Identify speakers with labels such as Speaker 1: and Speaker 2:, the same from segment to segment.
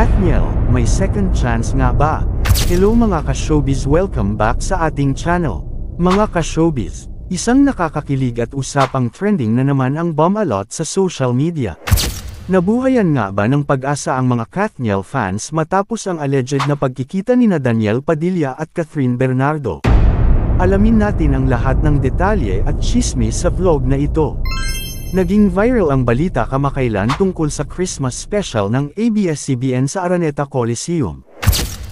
Speaker 1: Kathniel, may second chance nga ba? Hello mga ka-showbiz, welcome back sa ating channel. Mga ka-showbiz, isang nakakakilig at usapang trending na naman ang bomb-alot sa social media. Nabuhayan nga ba ng pag-asa ang mga Kathniel fans matapos ang alleged na pagkikita nina Daniel Padilla at Catherine Bernardo? Alamin natin ang lahat ng detalye at tsismis sa vlog na ito. Naging viral ang balita kamakailan tungkol sa Christmas special ng ABS-CBN sa Araneta Coliseum.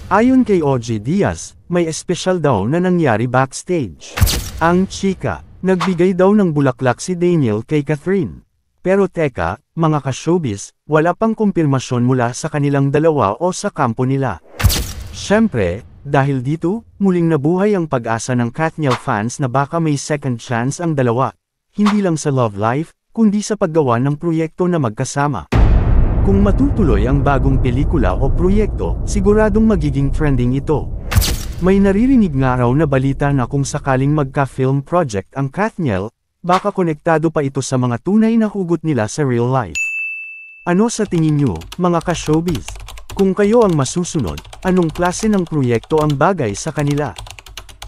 Speaker 1: Ayon kay OG Diaz, may espesyal daw na nangyari backstage. Ang chika, nagbigay daw ng bulaklak si Daniel kay Catherine. Pero teka, mga ka-showbiz, wala pang kumpirmasyon mula sa kanilang dalawa o sa kampo nila. Siyempre, dahil dito, muling nabuhay ang pag-asa ng Kathniel fans na baka may second chance ang dalawa. Hindi lang sa love life, kundi sa paggawa ng proyekto na magkasama. Kung matutuloy ang bagong pelikula o proyekto, siguradong magiging trending ito. May naririnig nga raw na balita na kung sakaling magka-film project ang Kathniel, baka konektado pa ito sa mga tunay na hugot nila sa real life. Ano sa tingin nyo, mga ka-showbiz? Kung kayo ang masusunod, anong klase ng proyekto ang bagay sa kanila?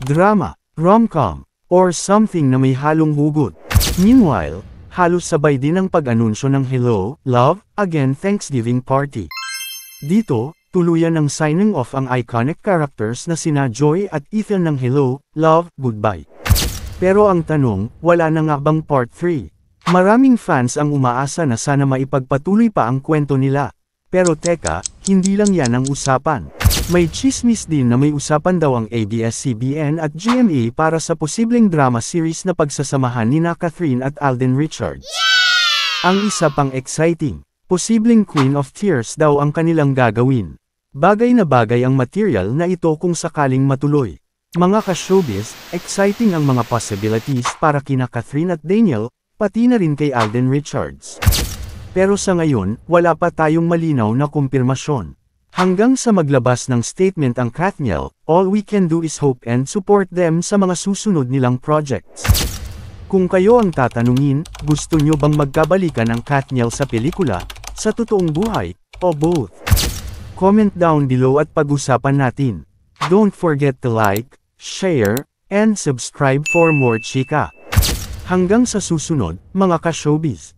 Speaker 1: Drama, rom-com, or something na may halong hugot? Meanwhile, halos sabay din ang pag-anunsyo ng Hello, Love, Again Thanksgiving Party. Dito, tuluyan ang signing off ang iconic characters na sina Joy at Ethan ng Hello, Love, Goodbye. Pero ang tanong, wala na nga bang Part 3? Maraming fans ang umaasa na sana maipagpatuloy pa ang kwento nila. Pero teka, hindi lang yan ang usapan. May chismis din na may usapan daw ang ABS-CBN at GMA para sa posibleng drama series na pagsasamahan nina Catherine at Alden Richards. Ang isa pang exciting, posibleng Queen of Tears daw ang kanilang gagawin. Bagay na bagay ang material na ito kung sakaling matuloy. Mga ka-showbiz, exciting ang mga possibilities para kina Catherine at Daniel, pati na rin kay Alden Richards. Pero sa ngayon, wala pa tayong malinaw na kumpirmasyon. Hanggang sa maglabas ng statement ang Kathniel, all we can do is hope and support them sa mga susunod nilang projects. Kung kayo ang tatanungin, gusto nyo bang magkabalikan ang Kathniel sa pelikula, sa totoong buhay, o both? Comment down below at pag-usapan natin. Don't forget to like, share, and subscribe for more chika. Hanggang sa susunod, mga ka-showbiz.